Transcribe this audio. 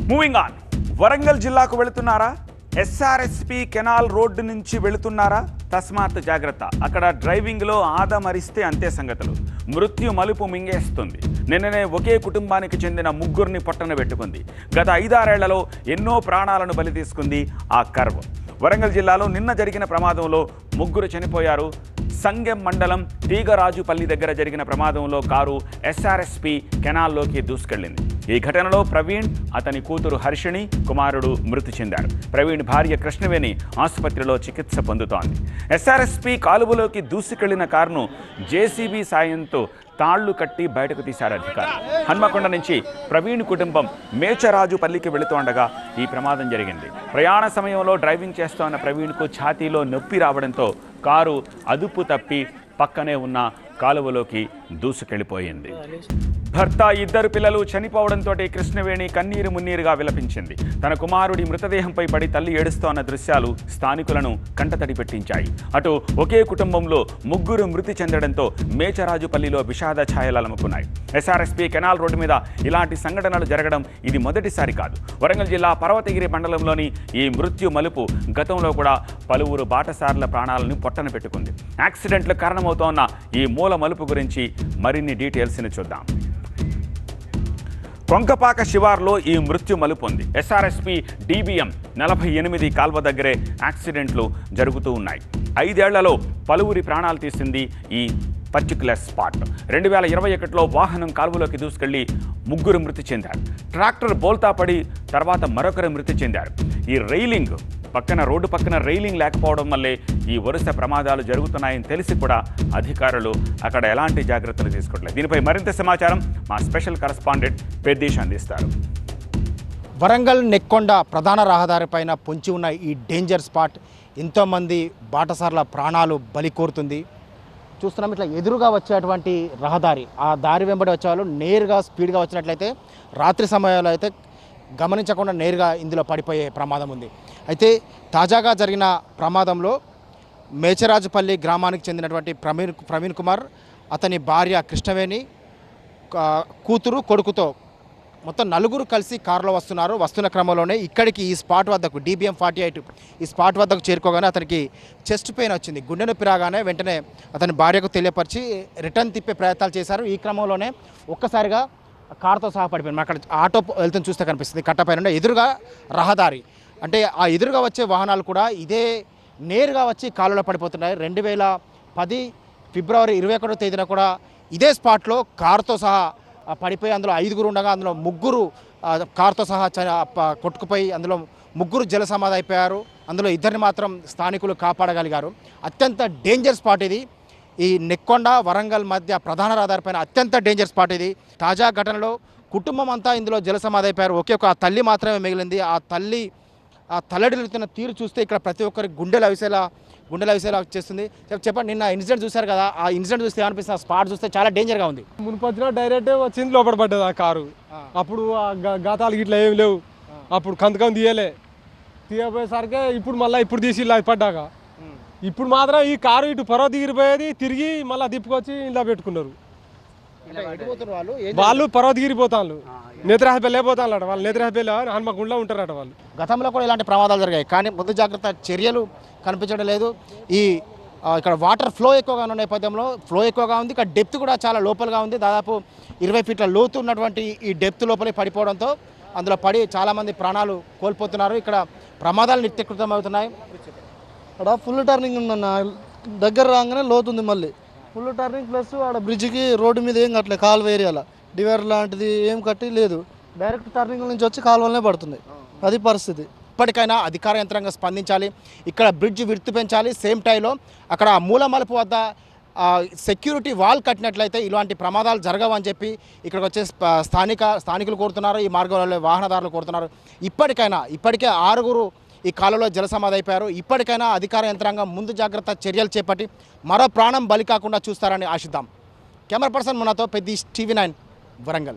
Moving on. Warangal జిల్లాకు వెళుతున్నారా? SRSP canal road నుంచి వెళుతున్నారా? తస్మాత్ జాగ్రత్త. అక్కడ డ్రైవింగ్లో ఆదమరిస్తే అంతే సంగతులు. మృత్యు మలుపు మింగేస్తుంది. నిన్ననే ఒకే కుటుంబానికి చెందిన ముగ్గురిని పొట్టన పెట్టుకుంది. గత 5-6 ఏళ్లలో ఎన్నో ప్రాణాలను బలి తీసుకుంది ఆ కర్వ్. వరంగల్ జిల్లాలో నిన్న జరిగిన ప్రమాదంలో ముగ్గురు చనిపోయారు. సంగెం మండలం తీగరాజుపల్లి దగ్గర జరిగిన ప్రమాదంలో కారు ఎస్ఆర్ఎస్పీ కెనాల్లోకి దూసుకెళ్లింది. ఈ ఘటనలో ప్రవీణ్, అతని కూతురు హర్షిణి, కుమారుడు మృతి చెందారు. ప్రవీణ్ భార్య కృష్ణవేణి ఆసుపత్రిలో చికిత్స పొందుతోంది. ఎస్ఆర్ఎస్పీ కాలువలోకి దూసుకెళ్లిన కారును జేసీబీ సాయంతో తాళ్లు కట్టి బయటకు తీశారు అధికారులు. హన్మకొండ నుంచి ప్రవీణ్ కుటుంబం మేచరాజుపల్లికి వెళుతుండగా ఈ ప్రమాదం జరిగింది. ప్రయాణ సమయంలో డ్రైవింగ్ చేస్తోన్న ప్రవీణ్కు ఛాతీలో నొప్పి రావడంతో కారు అదుపు తప్పి పక్కనే ఉన్న కాలువలోకి దూసుకెళ్లిపోయింది. భర్త, 2 పిల్లలు చనిపోవడంతో కృష్ణవేణి కన్నీరు మున్నీరుగా విలపించింది. తన కుమారుడి మృతదేహంపై పడి తల్లి ఏడుస్తోన్న దృశ్యాలు స్థానికులను కంటతడి పెట్టించాయి. అటు ఒకే కుటుంబంలో ముగ్గురు మృతి చెందడంతో మేచరాజుపల్లిలో విషాద ఛాయలు అలుముకున్నాయి. ఎస్ఆర్ఎస్పీ కెనాల్ రోడ్డు మీద ఇలాంటి సంఘటనలు జరగడం ఇది మొదటిసారి కాదు. వరంగల్ జిల్లా పర్వతగిరి మండలంలోని ఈ మృత్యు మలుపు గతంలో కూడా పలువురు బాటసార్ల ప్రాణాలను పొట్టన పెట్టుకుంది. యాక్సిడెంట్లు కారణమవుతోన్న ఈ మూల మలుపు గురించి మరిన్ని డీటెయిల్స్ని చూద్దాం. కొంకపాక శివార్లో ఈ మృత్యు మలుపు ఉంది. ఎస్ఆర్ఎస్పీ DBM 48 కాల్వ దగ్గరే యాక్సిడెంట్లు జరుగుతూ ఉన్నాయి. 5 ఏళ్లలో పలువురి ప్రాణాలు తీసింది ఈ పర్టిక్యులర్ స్పాట్. 2021లో వాహనం కాలువలోకి దూసుకెళ్లి ముగ్గురు మృతి చెందారు. ట్రాక్టర్ బోల్తా పడి తర్వాత మరొకరు మృతి చెందారు. ఈ రైలింగ్ పక్కన, రోడ్డు పక్కన రైలింగ్ లేకపోవడం వల్లే ఈ వరుస ప్రమాదాలు జరుగుతున్నాయని తెలిసి కూడా అధికారులు అక్కడ ఎలాంటి జాగ్రత్తలు తీసుకోవట్లేదు. దీనిపై మరింత సమాచారం మా స్పెషల్ కరెస్పాండెంట్ పెద్దీష్ అందిస్తారు. వరంగల్ నెక్కొండ ప్రధాన రహదారిపైన పొంచి ఉన్న ఈ డేంజర్ స్పాట్ ఎంతోమంది బాటసార్ల ప్రాణాలు బలి కోరుతుంది. చూస్తున్నాం, ఇట్లా ఎదురుగా వచ్చేటువంటి రహదారి, ఆ దారి వెంబడి వచ్చేవాళ్ళు నేరుగా స్పీడ్గా వచ్చినట్లయితే రాత్రి సమయంలో అయితే గమనించకుండా నేరుగా ఇందులో పడిపోయే ప్రమాదం ఉంది. అయితే తాజాగా జరిగిన ప్రమాదంలో మేచరాజుపల్లి గ్రామానికి చెందినటువంటి ప్రవీణ్ కుమార్, అతని భార్య కృష్ణవేణి, కూతురు, కొడుకుతో మొత్తం 4 కలిసి కారులో వస్తున్నారు. వస్తున్న క్రమంలోనే ఇక్కడికి ఈ స్పాట్ వద్దకు DBM 48 ఈ స్పాట్ వద్దకు చేరుకోగానే అతనికి చెస్ట్ పెయిన్ వచ్చింది. గుండె నొప్పి రాగానే వెంటనే అతని భార్యకు తెలియపరిచి రిటర్న్ తిప్పే ప్రయత్నాలు చేశారు. ఈ క్రమంలోనే ఒక్కసారిగా కారుతో సహా పడిపోయింది. అక్కడ ఆటో వెళ్తుని చూస్తే కనిపిస్తుంది. కట్టపైన ఎదురుగా రహదారి, అంటే ఆ ఎదురుగా వచ్చే వాహనాలు కూడా ఇదే నేరుగా వచ్చి కాలువలో పడిపోతున్నాయి. 2010 ఫిబ్రవరి 21వ తేదీన కూడా ఇదే స్పాట్లో కారుతో సహా పడిపోయి అందులో 5 ఉండగా అందులో 3 కారుతో సహా కొట్టుకుపోయి అందులో 3 జల సమాధి అయిపోయారు. అందులో 2 మాత్రం స్థానికులు కాపాడగలిగారు. అత్యంత డేంజర్ స్పాట్ ఇది. ఈ నెక్కొండ వరంగల్ మధ్య ప్రధాన రహదారిపైన అత్యంత డేంజర్ స్పాట్ ఇది. తాజా ఘటనలో కుటుంబం అంతా ఇందులో జల సమాధి అయిపోయారు. ఒకే ఒక తల్లి మాత్రమే మిగిలింది. ఆ తల్లి తల్లడిల్లుతున్న తీరు చూస్తే ఇక్కడ ప్రతి ఒక్కరికి గుండెలు అవిసేలా చేస్తుంది. చెప్పండి, నిన్న ఇన్సిడెంట్ చూశారు కదా, ఆ ఇన్సిడెంట్ చూస్తే ఏమనిపిస్తుంది? స్పాట్ చూస్తే చాలా డేంజర్గా ఉంది. మునుపొచ్చిన డైరెక్ట్ వచ్చింది, లోపల పడ్డది ఆ కారు. అప్పుడు గాతాలు ఇట్లా ఏమి లేవు, అప్పుడు కంతకం తీయపోయేసరికి ఇప్పుడు తీసి ఇలా పడ్డాక ఇప్పుడు మాత్రం ఈ కారు ఇటు పర్వ దిగిరిపోయేది, తిరిగి మళ్ళీ తిప్పుకొచ్చి ఇలా పెట్టుకున్నారు. వాళ్ళు పర్వ దిగిరిపోతాను, నేత్రహాస్పిటల్ పోతాను. వాళ్ళు నేత్రహాస్పిటల్ హన్మకొండలో ఉంటారట. వాళ్ళు గతంలో కూడా ఇలాంటి ప్రమాదాలు జరిగాయి, కానీ ముందు జాగ్రత్త చర్యలు కనిపించడం లేదు. ఇక్కడ వాటర్ ఫ్లో ఎక్కువగా ఉన్న నేపథ్యంలో ఫ్లో ఎక్కువగా ఉంది. ఇక్కడ డెప్త్ కూడా చాలా లోపలగా ఉంది. దాదాపు 20 ఫీట్ల లోతు ఉన్నటువంటి ఈ డెప్త్ లోపలే పడిపోవడంతో అందులో పడి చాలామంది ప్రాణాలు కోల్పోతున్నారు. ఇక్కడ ప్రమాదాలు నిత్యకృతం అవుతున్నాయి. అక్కడ ఫుల్ టర్నింగ్ ఉందన్న, దగ్గర రాగానే లోతుంది. మళ్ళీ ఫుల్ టర్నింగ్ ప్లస్ ఆడ బ్రిడ్జ్కి రోడ్డు మీద ఏం కట్టలేదు, కాలువ ఏరియాలో డివైర్ లాంటిది ఏం కట్టి లేదు. డైరెక్ట్ టర్నింగ్ నుంచి వచ్చి కాలువలనే పడుతుంది. అది పరిస్థితి. ఇప్పటికైనా అధికార యంత్రాంగం స్పందించాలి. ఇక్కడ బ్రిడ్జ్ విడ్త్ పెంచాలి. సేమ్ టైంలో అక్కడ మూల మలుపు వద్ద సెక్యూరిటీ వాల్ కట్టినట్లయితే ఇలాంటి ప్రమాదాలు జరగవని చెప్పి ఇక్కడికి వచ్చే స్థానికులు కోరుతున్నారు. ఈ మార్గంలో వాహనదారులు కోరుతున్నారు. ఇప్పటికే 6 ఈ కాలంలో జల సమాధి అయిపోయారు. ఇప్పటికైనా అధికార యంత్రాంగం ముందు జాగ్రత్త చర్యలు చేపట్టి మరో ప్రాణం బలి కాకుండా చూస్తారని ఆశిద్దాం. కెమెరా పర్సన్ మునాతో పెద్దీష్, TV9 వరంగల్.